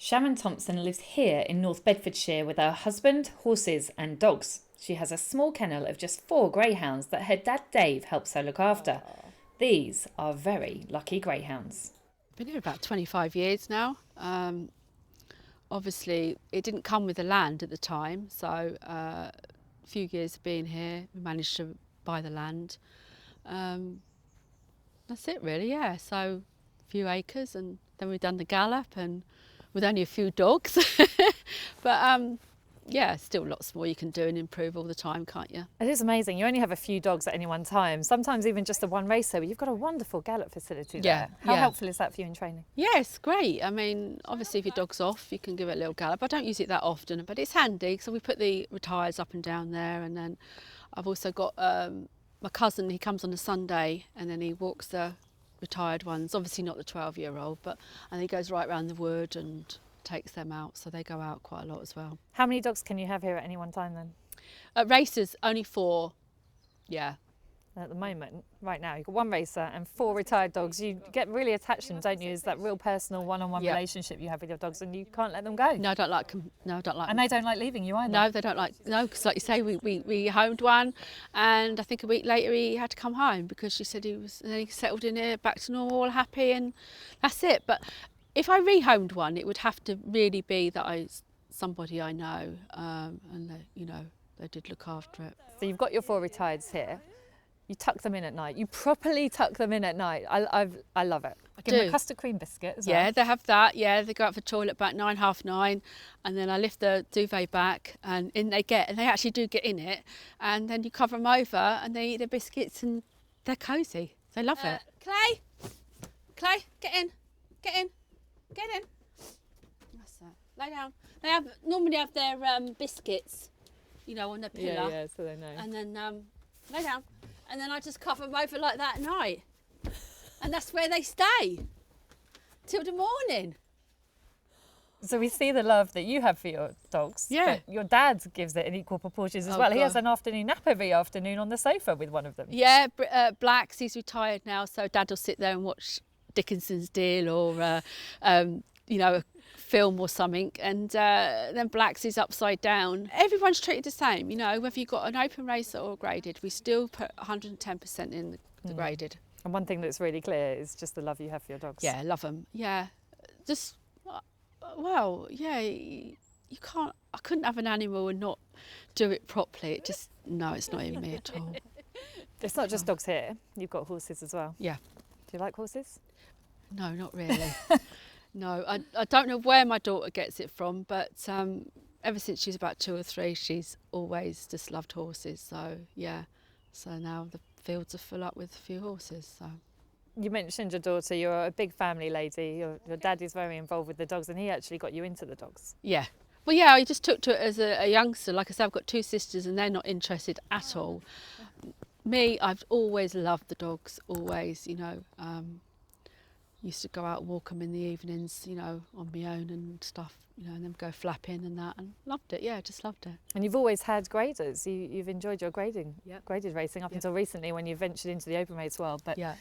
Sharon Thompson lives here in North Bedfordshire with her husband, horses and dogs. She has a small kennel of just 4 greyhounds that her dad Dave helps her look after. These are very lucky greyhounds. Been here about 25 years now. Obviously, it didn't come with the land at the time, so a few years of being here, we managed to buy the land. That's it really, yeah. So a few acres, and then we've done the gallop, and with only a few dogs. But yeah, still lots more you can do and improve all the time, can't you? It is amazing. You only have a few dogs at any one time, sometimes even just the one racer, but you've got a wonderful gallop facility there. How helpful is that for you in training? Yes, great. I mean, obviously if your dog's off, you can give it a little gallop. I don't use it that often, but it's handy. So we put the retires up and down there, and then I've also got my cousin, he comes on a Sunday and then he walks the retired ones, obviously not the 12-year-old, and he goes right round the wood and takes them out, so they go out quite a lot as well. How many dogs can you have here at any one time then? At races, only 4, yeah. At the moment, right now, you've got 1 racer and 4 retired dogs. You get really attached to them, don't you? It's that real personal one-on-one relationship you have with your dogs, and you can't let them go. No, I don't like them. No, I don't like And them. they don't like leaving you either. No, they don't like, no, because like you say, we homed one, and I think a week later he had to come home because she said he settled in here, back to normal, all happy, and that's it. But if I rehomed one, it would have to really be that somebody I know, and they did look after it. So you've got your 4 retireds here. You tuck them in at night. You properly tuck them in at night. I love it. I give them a custard cream biscuit as well. Yeah, they have that. Yeah, they go out for the toilet about 9, half 9, and then I lift the duvet back, and in they get, and they actually do get in it, and then you cover them over, and they eat their biscuits, and they're cosy. They love it. Clay, get in. That's it. Lay down. They normally have their biscuits, on the pillar. Yeah, so they know. And then lay down. And then I just cover them over like that at night. And that's where they stay till the morning. So we see the love that you have for your dogs. Yeah. But your dad gives it in equal proportions as well. God. He has an afternoon nap every afternoon on the sofa with one of them. Yeah, Blacks, he's retired now, so Dad will sit there and watch Dickinson's Deal or, a film or something, and then Blacks is upside down. Everyone's treated the same, whether you've got an open racer or graded, we still put 110% in the graded. And one thing that's really clear is just the love you have for your dogs. Yeah, love them. Yeah, just, well, yeah, you can't, I couldn't have an animal and not do it properly. No, it's not in me at all. It's not just dogs here, you've got horses as well. Yeah. Do you like horses? No, not really. No, I don't know where my daughter gets it from, but ever since she's about 2 or 3, she's always just loved horses. So, yeah. So now the fields are full up with a few horses. So. You mentioned your daughter, you're a big family lady. Your dad is very involved with the dogs, and he actually got you into the dogs. Yeah. Well, yeah, I just took to it as a youngster. Like I said, I've got 2 sisters and they're not interested at all. Me, I've always loved the dogs, always, used to go out and walk them in the evenings, on my own and stuff, and then go flapping and that, and loved it. Yeah, just loved it. And you've always had graders. You've enjoyed your graded racing up Yep. until recently when you ventured into the open race world. But Yeah.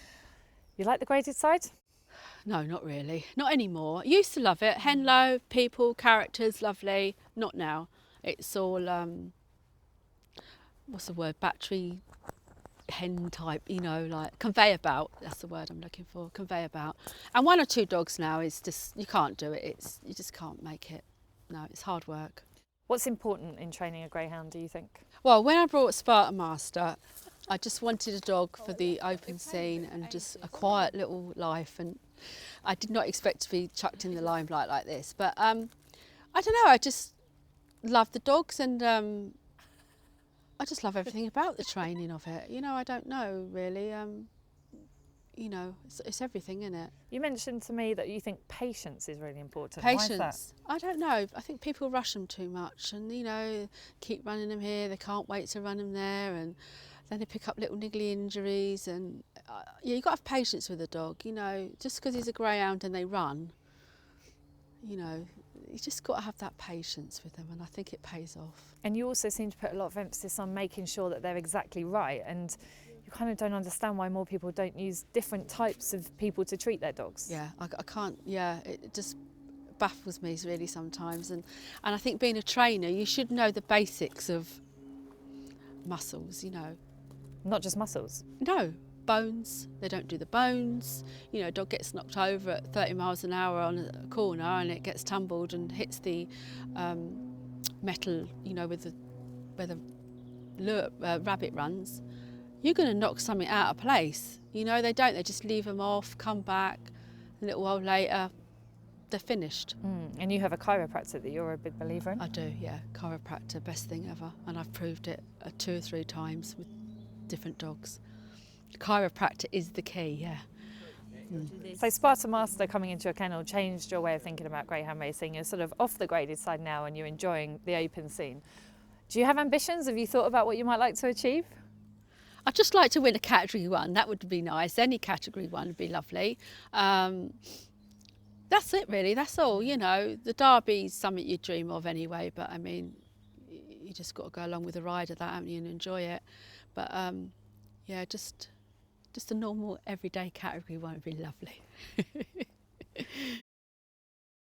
you like the graded side? No, not really. Not anymore. I used to love it. Henlow, people, characters, lovely. Not now. It's all, what's the word, battery hen type, like conveyor belt. That's the word I'm looking for, conveyor belt. And 1 or 2 dogs now is just, you can't do it. You just can't make it. No, it's hard work. What's important in training a greyhound, do you think? Well, when I brought Spartan Master, I just wanted a dog for the open scene and just a quiet little life, and I did not expect to be chucked in the limelight like this. But I don't know, I just love the dogs, and I just love everything about the training of it. I don't know really. It's everything, isn't it? You mentioned to me that you think patience is really important. Patience. Why is that? I don't know. I think people rush them too much, and keep running them here. They can't wait to run them there, and then they pick up little niggly injuries. And you've got to have patience with a dog. Just because he's a greyhound and they run, you just got to have that patience with them, and I think it pays off. And you also seem to put a lot of emphasis on making sure that they're exactly right, and you kind of don't understand why more people don't use different types of people to treat their dogs. Yeah, I can't, yeah, it just baffles me really sometimes. And I think being a trainer, you should know the basics of muscles, you know. Not just muscles. No, bones, they don't do the bones. You know, a dog gets knocked over at 30 miles an hour on a corner and it gets tumbled and hits the metal, you know, where the rabbit runs. You're going to knock something out of place. You know, they don't, they just leave them off, come back, a little while later, they're finished. And you have a chiropractor that you're a big believer in? I do, yeah. Chiropractor, best thing ever. And I've proved it 2 or 3 times with different dogs. Chiropractor is the key, yeah. So Sparta Master coming into your kennel changed your way of thinking about greyhound racing. You're sort of off the graded side now and you're enjoying the open scene. Do you have ambitions? Have you thought about what you might like to achieve? I'd just like to win a category 1. That would be nice. Any category 1 would be lovely. That's it really, that's all. You know, the derby's something you dream of anyway, but I mean, you just got to go along with the ride of that, haven't you, and enjoy it. But yeah, just a normal everyday category 1 would be lovely.